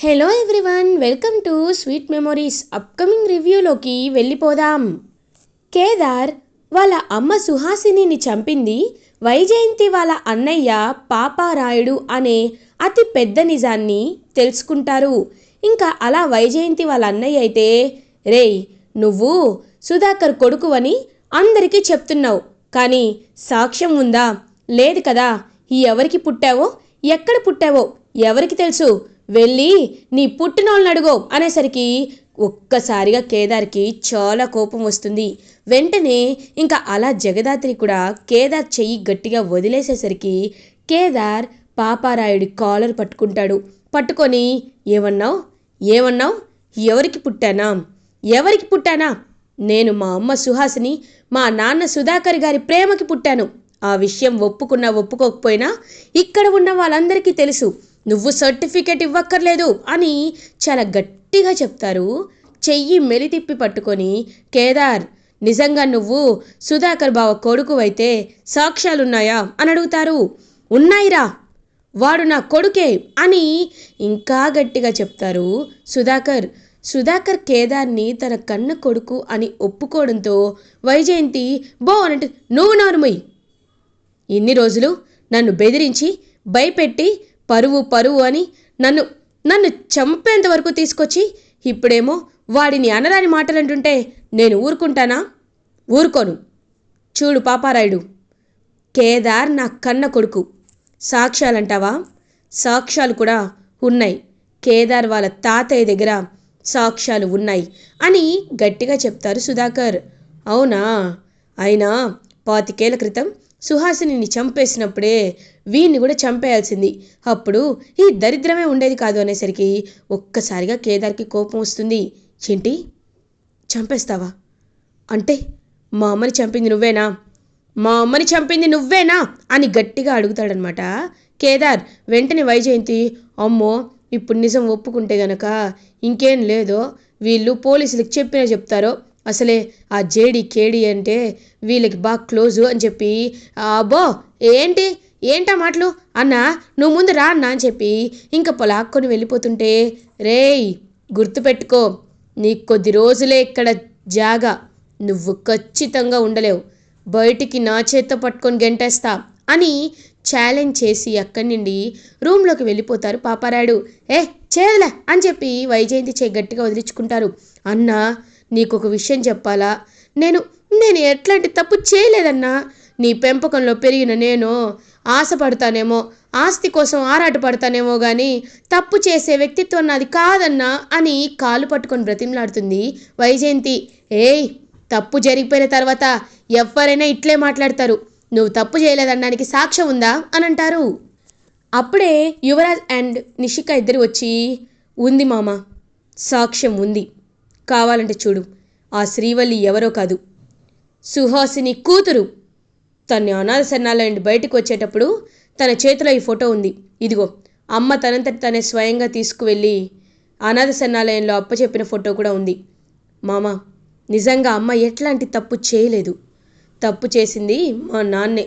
Hello everyone, welcome to sweet memories. Upcoming రివ్యూలోకి వెళ్ళిపోదాం. కేదార్ వాళ్ళ అమ్మ సుహాసినిని చంపింది వైజయంతి వాళ్ళ అన్నయ్య పాపారాయుడు అనే అతి పెద్ద నిజాన్ని తెలుసుకుంటారు. ఇంకా అలా వైజయంతి వాళ్ళ అన్నయ్య అయితే, రేయ్ నువ్వు సుధాకర్ కొడుకు అని అందరికీ చెప్తున్నావు, కానీ సాక్ష్యం ఉందా? లేదు కదా. ఎవరికి పుట్టావో, ఎక్కడ పుట్టావో ఎవరికి తెలుసు? వెళ్ళి నీ పుట్టినోళ్ళని అడుగో అనేసరికి ఒక్కసారిగా కేదార్కి చాలా కోపం వస్తుంది. వెంటనే ఇంకా అలా జగదాత్రి కూడా కేదార్ చెయ్యి గట్టిగా వదిలేసేసరికి కేదార్ పాపారాయుడి కాలర్ పట్టుకుంటాడు. పట్టుకొని ఏమన్నావు ఏమన్నావు ఎవరికి పుట్టానా ఎవరికి పుట్టానా? నేను మా అమ్మ సుహాసిని, మా నాన్న సుధాకర్ గారి ప్రేమకి పుట్టాను. ఆ విషయం ఒప్పుకున్నా ఒప్పుకోకపోయినా ఇక్కడ ఉన్న వాళ్ళందరికీ తెలుసు. నువ్వు సర్టిఫికేట్ ఇవ్వక్కర్లేదు అని చాలా గట్టిగా చెప్తారు. చెయ్యి మెలితిప్పి పట్టుకొని, కేదార్ నిజంగా నువ్వు సుధాకర్ బావ కొడుకు అయితే సాక్ష్యాలున్నాయా అని అడుగుతారు. ఉన్నాయిరా, వాడు నా కొడుకే అని ఇంకా గట్టిగా చెప్తారు సుధాకర్. సుధాకర్ కేదార్ని తన కన్న కొడుకు అని ఒప్పుకోవడంతో వైజయంతి బో అన్నట్టు, నువ్వు నోరుమొయ్. ఇన్ని రోజులు నన్ను బెదిరించి భయపెట్టి పరువు అని నన్ను నన్ను చంపేంత వరకు తీసుకొచ్చి ఇప్పుడేమో వాడిని అనరాని మాటలంటుంటే నేను ఊరుకుంటానా? ఊరుకోను. చూడు పాపారాయుడు, కేదార్ నా కన్న కొడుకు. సాక్ష్యాలంటావా? సాక్ష్యాలు కూడా ఉన్నాయి. కేదార్ వాళ్ళ తాతయ్య దగ్గర సాక్ష్యాలు ఉన్నాయి అని గట్టిగా చెప్తారు సుధాకర్. అవునా? అయినా 25 ఏళ్ల క్రితం సుహాసినిని చంపేసినప్పుడే వీణ్ణి కూడా చంపేయాల్సింది. అప్పుడు ఈ దరిద్రమే ఉండేది కాదు అనేసరికి ఒక్కసారిగా కేదార్కి కోపం వస్తుంది. ఏంటి, చంపేస్తావా? అంటే మా అమ్మని చంపింది నువ్వేనా? మా అమ్మని చంపింది నువ్వేనా అని గట్టిగా అడుగుతాడనమాట కేదార్. వెంటనే వైజయంతి, అమ్మో ఇప్పుడు నిజం ఒప్పుకుంటే గనక ఇంకేం లేదో, వీళ్ళు పోలీసులకు చెప్పినా చెప్తారో, అసలే ఆ జేడి కేడి అంటే వీళ్ళకి బాగా క్లోజు అని చెప్పి, అబ్బో ఏంటా మాటలు అన్నా, నువ్వు ముందు రా అన్నా అని చెప్పి ఇంకా పొలాక్కొని వెళ్ళిపోతుంటే, రేయ్ గుర్తుపెట్టుకో, నీకు కొద్ది రోజులే ఇక్కడ జాగా, నువ్వు ఖచ్చితంగా ఉండలేవు, బయటికి నా చేత్తో పట్టుకొని గెంటేస్తా అని ఛాలెంజ్ చేసి అక్కడి నుండి రూమ్లోకి వెళ్ళిపోతారు పాపారాయుడు. చేయలే అని చెప్పి వైజయంతి చేయి గట్టిగా వదిలించుకుంటారు. అన్నా నీకు ఒక విషయం చెప్పాలా, నేను ఎట్లాంటి తప్పు చేయలేదన్నా. నీ పెంపకంలో పెరిగిన నేను ఆశపడతానేమో, ఆస్తి కోసం ఆరాటపడతానేమో కానీ తప్పు చేసే వ్యక్తిత్వం నాది కాదన్నా అని కాలు పట్టుకొని బ్రతిమలాడుతుంది వైజయంతి. తప్పు జరిగిపోయిన తర్వాత ఎవరైనా ఇట్లే మాట్లాడతారు. నువ్వు తప్పు చేయలేదనడానికి సాక్ష్యం ఉందా అని అంటారు. అప్పుడే యువరాజ్ అండ్ నిషిక ఇద్దరు వచ్చి, ఉంది మామ, సాక్ష్యం ఉంది, కావాలంటే చూడు. ఆ శ్రీవల్లి ఎవరో కాదు, సుహాసిని కూతురు. తన్ని అనాథ శరణాలయం నుండి బయటకు వచ్చేటప్పుడు తన చేతిలో ఈ ఫోటో ఉంది. ఇదిగో, అమ్మ తనంతటి తనే స్వయంగా తీసుకువెళ్ళి అనాథ శరణాలయంలో అప్పచెప్పిన ఫోటో కూడా ఉంది. మామ, నిజంగా అమ్మ ఎట్లాంటి తప్పు చేయలేదు. తప్పు చేసింది మా నాన్నే.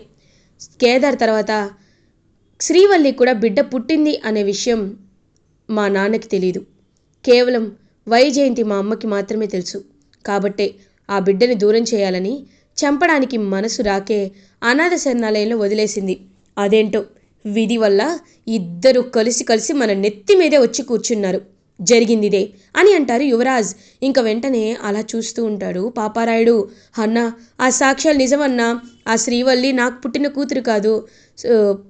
కేదార్ తర్వాత శ్రీవల్లి కూడా బిడ్డ పుట్టింది అనే విషయం మా నాన్నకి తెలీదు. కేవలం వైజయంతి మా అమ్మకి మాత్రమే తెలుసు. కాబట్టే ఆ బిడ్డని దూరం చేయాలని చంపడానికి మనసు రాకే అనాథ శరణాలయంలో వదిలేసింది. అదేంటో విధి వల్ల ఇద్దరు కలిసి మన నెత్తి మీదే వచ్చి కూర్చున్నారు. జరిగిందిదే అని అంటారు యువరాజ్. ఇంకా వెంటనే అలా చూస్తూ ఉంటాడు పాపారాయుడు. అన్నా, ఆ సాక్ష్యాలు నిజమన్నా. ఆ శ్రీవల్లి నాకు పుట్టిన కూతురు కాదు,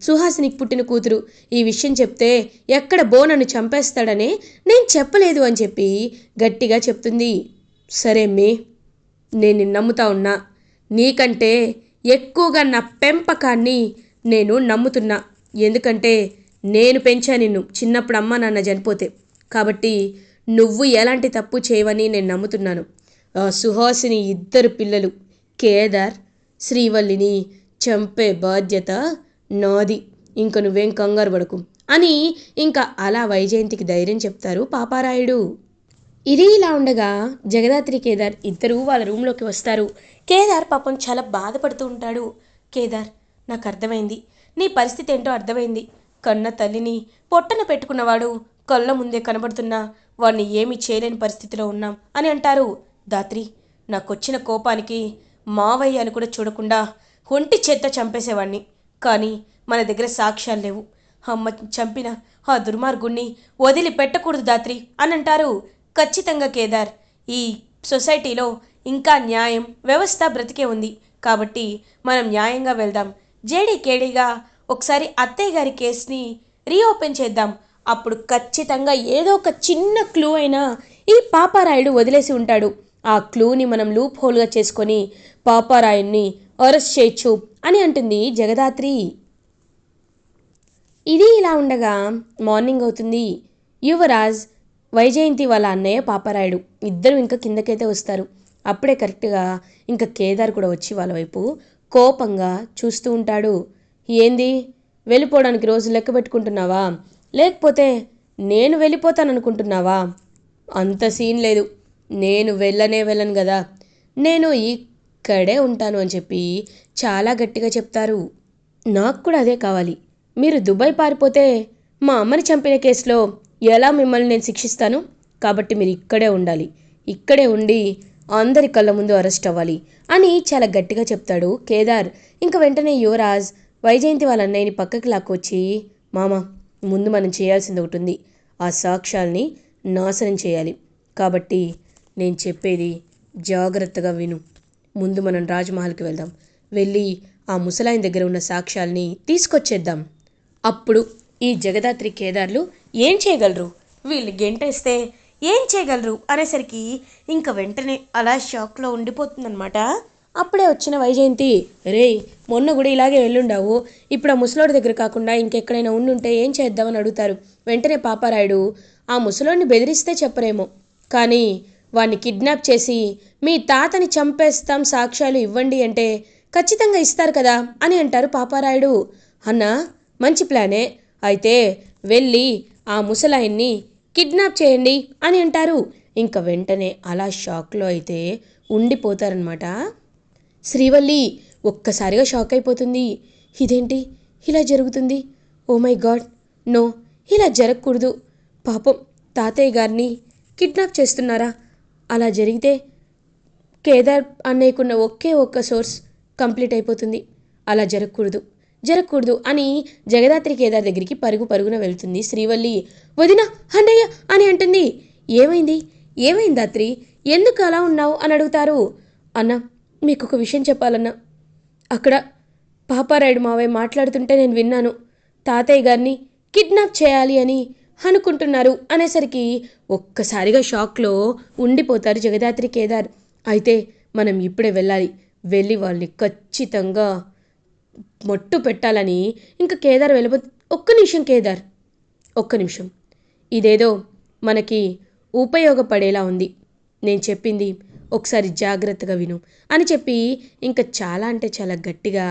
సుహాసినికి పుట్టిన కూతురు. ఈ విషయం చెప్తే ఎక్కడ నన్ను చంపేస్తాడనే నేను చెప్పలేదు అని చెప్పి గట్టిగా చెప్తుంది. సరే మే, నేను నమ్ముతా ఉన్నా. నీకంటే ఎక్కువగా నా పెంపకాన్ని నేను నమ్ముతున్నా. ఎందుకంటే నేను పెంచా నిన్ను చిన్నప్పుడు అమ్మ నాన్న చనిపోతే. కాబట్టి నువ్వు ఎలాంటి తప్పు చేయవని నేను నమ్ముతున్నాను. సుహాసిని ఇద్దరు పిల్లలు కేదార్, శ్రీవల్లిని చంపే బాధ్యత నాది. ఇంక నువ్వేం కంగారు పడకు అని ఇంకా అలా వైజయంతికి ధైర్యం చెప్తారు పాపారాయుడు. ఇది ఇలా ఉండగా జగదాత్రి కేదార్ ఇద్దరూ వాళ్ళ రూమ్లోకి వస్తారు. కేదార్ పాపం చాలా బాధపడుతూ ఉంటాడు. కేదార్, నాకు అర్థమైంది, నీ పరిస్థితి ఏంటో అర్థమైంది. కన్న తల్లిని పొట్టన పెట్టుకున్నవాడు కళ్ళ ముందే కనబడుతున్నా వాడిని ఏమీ చేయలేని పరిస్థితిలో ఉన్నాం అని అంటారు. దాత్రి, నాకొచ్చిన కోపానికి మావయ్య అని కూడా చూడకుండా ఒంటి చేత్త చంపేసేవాణ్ణి. కానీ మన దగ్గర సాక్ష్యాలు లేవు. అమ్మ చంపిన ఆ దుర్మార్గుణ్ణి వదిలిపెట్టకూడదు దాత్రి అని అంటారు. ఖచ్చితంగా కేదార్, ఈ సొసైటీలో ఇంకా న్యాయం వ్యవస్థ బ్రతికే ఉంది కాబట్టి మనం న్యాయంగా వెళ్దాం. జేడీకేడీగా ఒకసారి అత్తయ్య గారి కేసుని రీఓపెన్ చేద్దాం. అప్పుడు ఖచ్చితంగా ఏదో ఒక చిన్న క్లూ అయినా ఈ పాపారాయుడు వదిలేసి ఉంటాడు. ఆ క్లూని మనం లూప్ హోల్గా చేసుకొని పాపారాయుడిని అరెస్ట్ చేయొచ్చు అని అంటుంది జగదాత్రి. ఇది ఇలా ఉండగా మార్నింగ్ అవుతుంది. యువరాజ్, వైజయంతి వాళ్ళ అన్నయ్య పాపారాయుడు ఇద్దరు ఇంకా కిందకైతే వస్తారు. అప్పుడే కరెక్ట్గా ఇంకా కేదార్ కూడా వచ్చి వాళ్ళ వైపు కోపంగా చూస్తూ ఉంటాడు. ఏంది, వెళ్ళిపోవడానికి రోజు లెక్క పెట్టుకుంటున్నావా? లేకపోతే నేను వెళ్ళిపోతాననుకుంటున్నావా? అంత సీన్ లేదు. నేను వెళ్ళను కదా, నేను ఇక్కడే ఉంటాను అని చెప్పి చాలా గట్టిగా చెప్తారు. నాకు కూడా అదే కావాలి. మీరు దుబాయ్ పారిపోతే మా అమ్మని చంపిన కేసులో ఎలా మిమ్మల్ని నేను శిక్షిస్తాను? కాబట్టి మీరు ఇక్కడే ఉండాలి. ఇక్కడే ఉండి అందరి కళ్ళ ముందు అరెస్ట్ అవ్వాలి అని చాలా గట్టిగా చెప్తాడు కేదార్. ఇంకా వెంటనే యువరాజ్ వైజయంతి వాళ్ళ అన్నయ్యని పక్కకి లాక్కొచ్చి, మామ, ముందు మనం చేయాల్సింది ఒకటి ఉంది. ఆ సాక్ష్యాల్ని నాశనం చేయాలి. కాబట్టి నేను చెప్పేది జాగ్రత్తగా విను. ముందు మనం రాజ్మహల్కి వెళ్దాం. వెళ్ళి ఆ ముసలాయన దగ్గర ఉన్న సాక్ష్యాల్ని తీసుకొచ్చేద్దాం. అప్పుడు ఈ జగదాత్రి కేదార్లు ఏం చేయగలరు? వీళ్ళు గెంటేస్తే ఏం చేయగలరు అనేసరికి ఇంకా వెంటనే అలా షాక్లో ఉండిపోతుందన్నమాట. అప్పుడే వచ్చిన వైజయంతి, రేయ్, మొన్న కూడా ఇలాగే వెళ్ళుండావు. ఇప్పుడు ఆ ముసలోడి దగ్గర కాకుండా ఇంకెక్కడైనా ఉండుంటే ఏం చేద్దామని అడుగుతారు. వెంటనే పాపారాయుడు, ఆ ముసలోడిని బెదిరిస్తే చెప్పరేమో, కానీ వాడిని కిడ్నాప్ చేసి మీ తాతని చంపేస్తాం, సాక్ష్యాలు ఇవ్వండి అంటే ఖచ్చితంగా ఇస్తారు కదా అని అంటారు పాపారాయుడు. అన్నా, మంచి ప్లానే. అయితే వెళ్ళి ఆ ముసలాయన్ని కిడ్నాప్ చేయండి అని అంటారు. ఇంకా వెంటనే అలా షాక్లో అయితే ఉండిపోతారనమాట. శ్రీవల్లి ఒక్కసారిగా షాక్ అయిపోతుంది. ఇదేంటి ఇలా జరుగుతుంది? ఓ మై గాడ్, నో, ఇలా జరగకూడదు. పాపం తాతయ్య గారిని కిడ్నాప్ చేస్తున్నారా? అలా జరిగితే కేదార్ అన్నయ్యకున్న ఒకే ఒక్క సోర్స్ కంప్లీట్ అయిపోతుంది. అలా జరగకూడదు అని జగదాత్రి కేదార్ దగ్గరికి పరుగున వెళ్తుంది శ్రీవల్లి. వదిన, అన్నయ్య అని అంటుంది. ఏమైంది దాత్రి, ఎందుకు అలా ఉన్నావు అని అడుగుతారు. అన్న, మీకు ఒక విషయం చెప్పాలన్నా. అక్కడ పాపారాయుడు మావయ్య మాట్లాడుతుంటే నేను విన్నాను. తాతయ్య గారిని కిడ్నాప్ చేయాలి అని అనుకుంటున్నారు అనేసరికి ఒక్కసారిగా షాక్లో ఉండిపోతారు జగదాత్రి కేదార్. అయితే మనం ఇప్పుడే వెళ్ళాలి. వెళ్ళి వాళ్ళని ఖచ్చితంగా మట్టు పెట్టాలని ఇంకా కేదార్ వెళ్ళిపోతే, ఒక్క నిమిషం, ఇదేదో మనకి ఉపయోగపడేలా ఉంది. నేను చెప్పింది ఒకసారి జాగ్రత్తగా విను అని చెప్పి ఇంకా చాలా అంటే చాలా గట్టిగా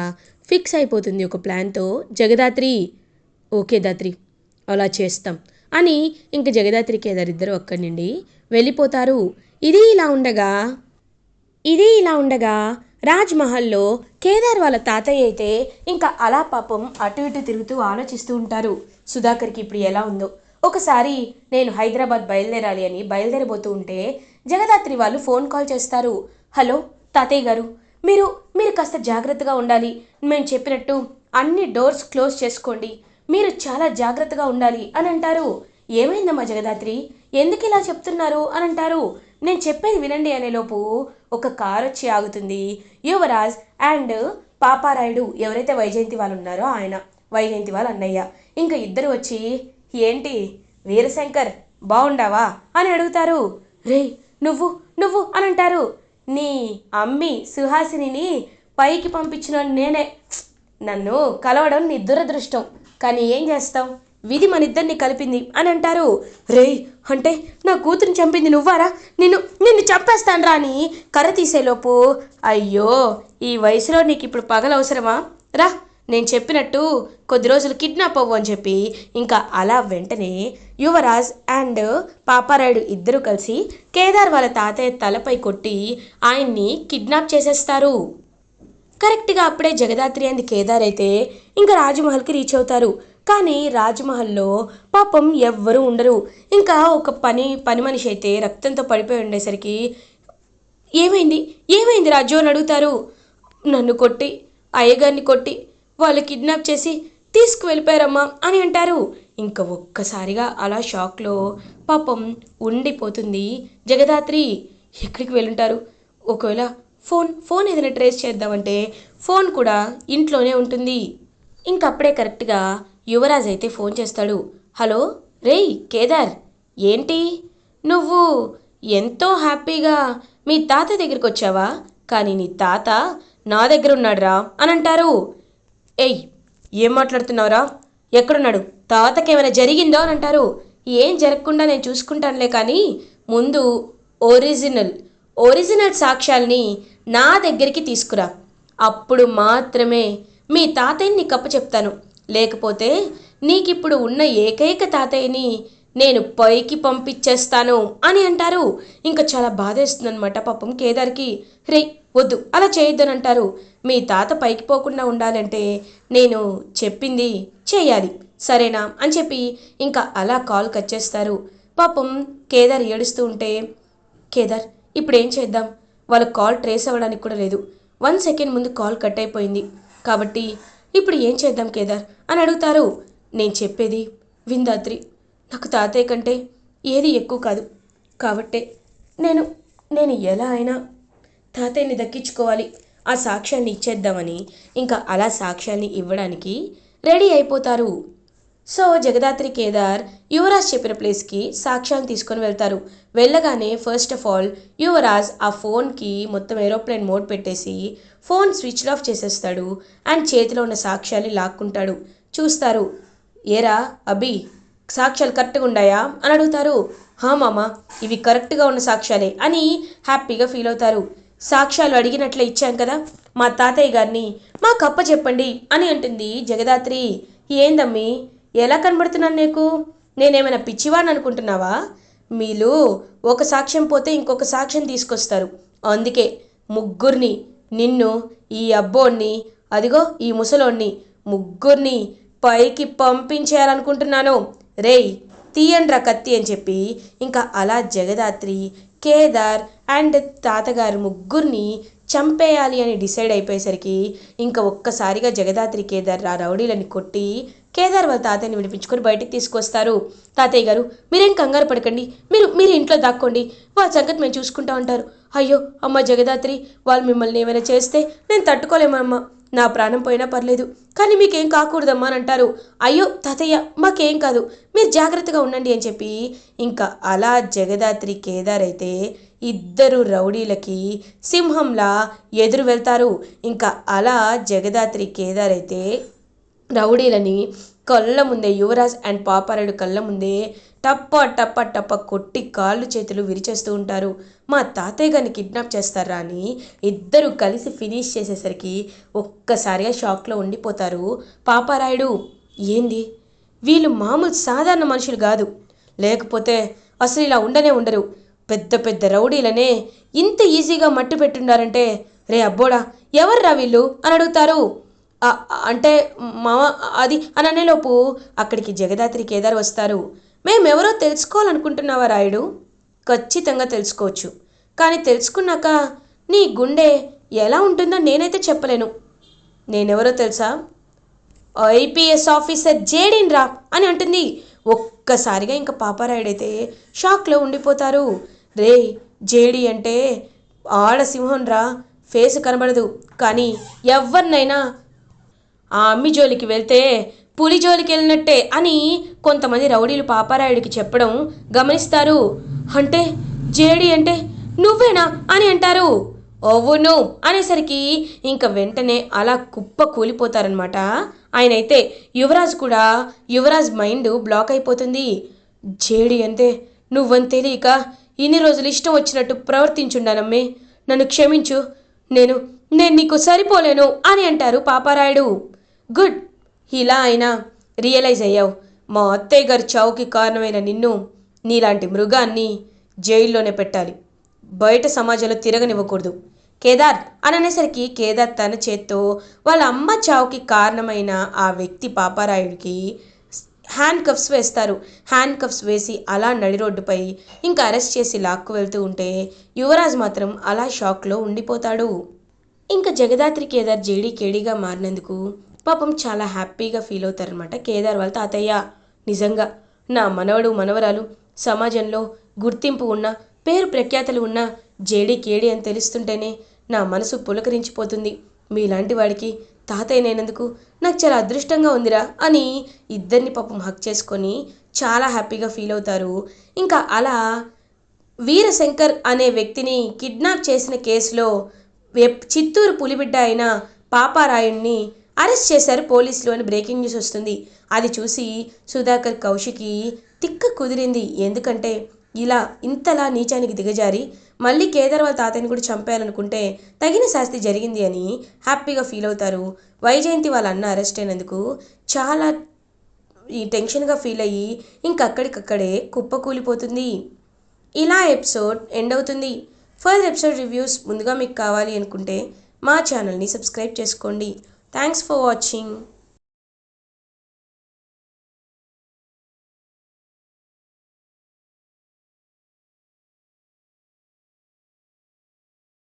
ఫిక్స్ అయిపోతుంది ఒక ప్లాన్తో జగదాత్రి. ఓకే దాత్రి, అలా చేస్తాం అని ఇంక జగదాత్రి కేదార్ ఇద్దరు అక్కడి నుండి వెళ్ళిపోతారు. ఇది ఇలా ఉండగా రాజ్మహల్లో కేదార్ వాళ్ళ తాతయ్య అయితే ఇంకా అలా పాపం అటు ఇటు తిరుగుతూ ఆలోచిస్తూ ఉంటారు. సుధాకర్కి ఇప్పుడు ఎలా ఉందో. ఒకసారి నేను హైదరాబాద్ బయలుదేరాలి అని బయలుదేరబోతూ ఉంటే జగదాత్రి వాళ్ళు ఫోన్ కాల్ చేస్తారు. హలో తాతయ్య గారు, మీరు కాస్త జాగ్రత్తగా ఉండాలి. మేము చెప్పినట్టు అన్ని డోర్స్ క్లోజ్ చేసుకోండి. మీరు చాలా జాగ్రత్తగా ఉండాలి అని అంటారు. ఏమైందమ్మా జగదాత్రి, ఎందుకు ఇలా చెప్తున్నారు అని అంటారు. నేను చెప్పేది వినండి అనేలోపు ఒక కార్ వచ్చి ఆగుతుంది. యువరాజ్ అండ్ పాపారాయుడు, ఎవరైతే వైజయంతి వాళ్ళు ఉన్నారో ఆయన, వైజయంతి వాళ్ళ అన్నయ్య, ఇంకా ఇద్దరు వచ్చి, ఏంటి వీరశంకర్, బాగుండావా అని అడుగుతారు. రే, నువ్వు అని అంటారు. నీ అమ్మి సుహాసిని పైకి పంపించిన నేనే. నన్ను కలవడం నీ దురదృష్టం, కానీ ఏం చేస్తావు, విధి మనిద్దరిని కలిపింది అని అంటారు. రేయ్, అంటే నా కూతురిని చంపింది నువ్వారా? నిన్ను చంపేస్తాను రా అని కర్ర తీసేలోపు, అయ్యో ఈ వయసులో నీకు ఇప్పుడు పగలవసరమా, రా నేను చెప్పినట్టు కొద్ది రోజులు కిడ్నాప్ అవ్వు అని చెప్పి ఇంకా అలా వెంటనే యువరాజ్ అండ్ పాపారాయుడు ఇద్దరు కలిసి కేదార్ వాళ్ళ తాతయ్య తలపై కొట్టి ఆయన్ని కిడ్నాప్ చేసేస్తారు. కరెక్ట్గా అప్పుడే జగదాత్రి అండ్ కేదార్ అయితే ఇంకా రాజ్మహల్కి రీచ్ అవుతారు. కానీ రాజ్మహల్లో పాపం ఎవ్వరూ ఉండరు. ఇంకా ఒక పని మనిషి అయితే రక్తంతో పడిపోయి ఉండేసరికి ఏమైంది ఏమైంది రాజు అని అడుగుతారు. నన్ను కొట్టి అయ్యగారిని కొట్టి వాళ్ళు కిడ్నాప్ చేసి తీసుకువెళ్ళిపోయారమ్మా అని అంటారు. ఇంకా ఒక్కసారిగా అలా షాక్లో పాపం ఉండిపోతుంది జగదాత్రి. ఎక్కడికి వెళ్ళుంటారు? ఒకవేళ ఫోన్ ఏదైనా ట్రేస్ చేద్దామంటే ఫోన్ కూడా ఇంట్లోనే ఉంటుంది. ఇంకప్పుడే కరెక్ట్గా యువరాజ్ అయితే ఫోన్ చేస్తాడు. హలో రేయ్ కేదార్, ఏంటి నువ్వు ఎంతో హ్యాపీగా మీ తాత దగ్గరికి వచ్చావా? కానీ నీ తాత నా దగ్గర ఉన్నాడురా అని అంటారు. ఏయ్, ఏం మాట్లాడుతున్నావురా? ఎక్కడున్నాడు? తాతకేమైనా జరిగిందో అని అంటారు. ఏం జరగకుండా నేను చూసుకుంటానులే, కానీ ముందు ఒరిజినల్ సాక్ష్యాల్ని నా దగ్గరికి తీసుకురా. అప్పుడు మాత్రమే మీ తాతయ్యని నీకు అప్పచెప్తాను. లేకపోతే నీకిప్పుడు ఉన్న ఏకైక తాతయ్యని నేను పైకి పంపించేస్తాను అని అంటారు. ఇంకా చాలా బాధేస్తుందనమాట పాపం కేదార్కి. రే వద్దు, అలా చేయొద్దని అంటారు. మీ తాత పైకి పోకుండా ఉండాలంటే నేను చెప్పింది చేయాలి, సరేనా అని చెప్పి ఇంకా అలా కాల్ కట్ చేస్తారు. పాపం కేదార్ ఏడుస్తూ ఉంటే, కేదార్ ఇప్పుడు ఏం చేద్దాం? వాళ్ళ కాల్ ట్రేస్ అవ్వడానికి కూడా లేదు. 1 సెకండ్ ముందు కాల్ కట్ అయిపోయింది కాబట్టి ఇప్పుడు ఏం చేద్దాం కేదార్ అని అడుగుతారు. నేను చెప్పేది విందాత్రి, నాకు తాతయ్య కంటే ఏది ఎక్కువ కాదు కాబట్టే నేను ఎలా అయినా తాతయ్యని దక్కించుకోవాలి, ఆ సాక్ష్యాన్ని ఇచ్చేద్దామని ఇంకా అలా సాక్ష్యాన్ని ఇవ్వడానికి రెడీ అయిపోతారు. సో జగదాత్రి కేదార్ యువరాజ్ చెప్పిన ప్లేస్కి సాక్ష్యాన్ని తీసుకొని వెళ్తారు. వెళ్ళగానే ఫస్ట్ ఆఫ్ ఆల్ యువరాజ్ ఆ ఫోన్కి మొత్తం ఏరోప్లేన్ మోడ్ పెట్టేసి ఫోన్ స్విచ్ ఆఫ్ చేసేస్తాడు అండ్ చేతిలో ఉన్న సాక్ష్యాన్ని లాక్కుంటాడు. చూస్తారు. ఏరా అభి, సాక్ష్యాలు కరెక్ట్గా ఉన్నాయా అని అడుగుతారు. హా మామ, ఇవి కరెక్ట్గా ఉన్న సాక్ష్యాలే అని హ్యాపీగా ఫీల్ అవుతారు. సాక్ష్యాలు అడిగినట్లే ఇచ్చాం కదా, మా తాతయ్య గారిని మాకు అప్పచెప్పండి అని అంటుంది జగదాత్రి. ఏందమ్మీ, ఎలా కనబడుతున్నాను నీకు? నేనేమైనా పిచ్చివాడిని అనుకుంటున్నావా? మీరు ఒక సాక్ష్యం పోతే ఇంకొక సాక్ష్యం తీసుకొస్తారు. అందుకే ముగ్గురిని, నిన్ను, ఈ అబ్బోడిని, అదిగో ఈ ముసలోడిని, ముగ్గురిని పైకి పంపించేయాలనుకుంటున్నాను. రేయ్ తీయండ్రా కత్తి అని చెప్పి ఇంకా అలా జగదాత్రి, కేదార్ అండ్ తాతగారు ముగ్గురిని చంపేయాలి అని డిసైడ్ అయిపోయేసరికి ఇంకా ఒక్కసారిగా జగదాత్రి కేదార్ ఆ రౌడీలని కొట్టి కేదార్ వాళ్ళ తాతయ్యని విడిపించుకొని బయటికి తీసుకొస్తారు. తాతయ్య గారు మీరేం కంగారు పడకండి, మీరు ఇంట్లో దాక్కోండి, వాళ్ళ సంగతి మేము చూసుకుంటా ఉంటారు. అయ్యో అమ్మ జగదాత్రి, వాళ్ళు మిమ్మల్ని ఏమైనా చేస్తే నేను తట్టుకోలేమమ్మా, నా ప్రాణం పోయినా పర్లేదు, కానీ మీకేం కాకూడదమ్మా అని అంటారు. అయ్యో తాతయ్య మాకేం కాదు, మీరు జాగ్రత్తగా ఉండండి అని చెప్పి ఇంకా అలా జగదాత్రి కేదార్ అయితే ఇద్దరు రౌడీలకి సింహంలా ఎదురు వెళ్తారు. ఇంకా అలా జగదాత్రి కేదార్ అయితే రౌడీలని కళ్ళ ముందే, యువరాజ్ అండ్ పాపారాయుడు కళ్ళ ముందే టప్ప టప్ప టప్ప కొట్టి కాళ్ళు చేతులు విరిచేస్తూ ఉంటారు. మా తాతయ్య గారిని కిడ్నాప్ చేస్తారా అని ఇద్దరు కలిసి ఫినిష్ చేసేసరికి ఒక్కసారిగా షాక్లో ఉండిపోతారు పాపారాయుడు. ఏంది, వీళ్ళు మామూలు సాధారణ మనుషులు కాదు, లేకపోతే అసలు ఇలా ఉండరు. పెద్ద పెద్ద రౌడీలనే ఇంత ఈజీగా మట్టు పెట్టుండారంటే, రే అబ్బోడా ఎవర్రా వీళ్ళు అని అడుగుతారు. అంటే మామ అది అని అనేలోపు అక్కడికి జగదాత్రి కేదార్ వస్తారు. మేమెవరో తెలుసుకోవాలనుకుంటున్నావా రాయుడు? ఖచ్చితంగా తెలుసుకోవచ్చు, కానీ తెలుసుకున్నాక నీ గుండె ఎలా ఉంటుందో నేనైతే చెప్పలేను. నేనెవరో తెలుసా? ఐపీఎస్ ఆఫీసర్ జేడీని రా అని అంటుంది. ఒక్కసారిగా ఇంకా పాపారాయుడైతే షాక్లో ఉండిపోతారు. రే జేడీ అంటే ఆడసింహం రా, ఫేస్ కనబడదు, కానీ ఎవరినైనా ఆ అమ్మి జోలికి వెళ్తే పులి జోలికి వెళ్ళినట్టే అని కొంతమంది రౌడీలు పాపారాయుడికి చెప్పడం గమనిస్తారు. అంటే జేడి అంటే నువ్వేనా అని అంటారు. అవును అనేసరికి ఇంకా వెంటనే అలా కుప్ప కూలిపోతారనమాట. ఆయనైతే యువరాజ్ మైండ్ బ్లాక్ అయిపోతుంది. జేడి అంటే నువ్వని తెలియక ఇన్ని రోజులు ఇష్టం వచ్చినట్టు ప్రవర్తించుండానమ్మే, నన్ను క్షమించు, నేను నీకు సరిపోలేను అని అంటారు పాపారాయుడు. గుడ్, ఇలా అయినా రియలైజ్ అయ్యావు. మా అత్తయ్య గారి చావుకి కారణమైన నిన్ను, నీలాంటి మృగాన్ని జైల్లోనే పెట్టాలి, బయట సమాజంలో తిరగనివ్వకూడదు కేదార్ అని అనేసరికి కేదార్ తన చేత్తో వాళ్ళ అమ్మ చావుకి కారణమైన ఆ వ్యక్తి పాపారాయుడికి హ్యాండ్ కఫ్స్ వేస్తారు. హ్యాండ్ కఫ్స్ వేసి అలా నడి రోడ్డుపై ఇంకా అరెస్ట్ చేసి లాక్కు వెళ్తూ ఉంటే యువరాజ్ మాత్రం అలా షాక్లో ఉండిపోతాడు. ఇంకా జగదాత్రి కేదార్ జేడీ కేడీగా మారినందుకు పాపం చాలా హ్యాపీగా ఫీల్ అవుతారనమాట కేదార్ వాళ్ళ తాతయ్య. నిజంగా నా మనవడు మనవరాలు సమాజంలో గుర్తింపు ఉన్న పేరు ప్రఖ్యాతలు ఉన్న జేడీ కేడీ అని తెలుస్తుంటేనే నా మనసు పులకరించిపోతుంది. మీలాంటి వాడికి తాతయ్య నేనందుకు నాకు చాలా అదృష్టంగా ఉందిరా అని ఇద్దరిని పాపం హక్ చేసుకొని చాలా హ్యాపీగా ఫీల్ అవుతారు. ఇంకా అలా వీరశంకర్ అనే వ్యక్తిని కిడ్నాప్ చేసిన కేసులో చిత్తూరు పులిబిడ్డ అయిన పాపారాయుణ్ణి అరెస్ట్ చేశారు పోలీసులు అని బ్రేకింగ్ న్యూస్ వస్తుంది. అది చూసి సుధాకర్ కౌశికి తిక్క కుదిరింది. ఎందుకంటే ఇలా ఇంతలా నీచానికి దిగజారి మళ్ళీ కేదార్ వాళ్ళ తాతయ్యని కూడా చంపేయాలనుకుంటే తగిన శాస్తి జరిగింది అని హ్యాపీగా ఫీల్ అవుతారు. వైజయంతి వాళ్ళ అన్న అరెస్ట్ అయినందుకు చాలా టెన్షన్గా ఫీల్ అయ్యి ఇంకక్కడికక్కడే కుప్పకూలిపోతుంది. ఇలా ఎపిసోడ్ ఎండ్ అవుతుంది. ఫర్దర్ ఎపిసోడ్ రివ్యూస్ ముందుగా మీకు కావాలి అనుకుంటే మా ఛానల్ని సబ్స్క్రైబ్ చేసుకోండి. Thanks for watching.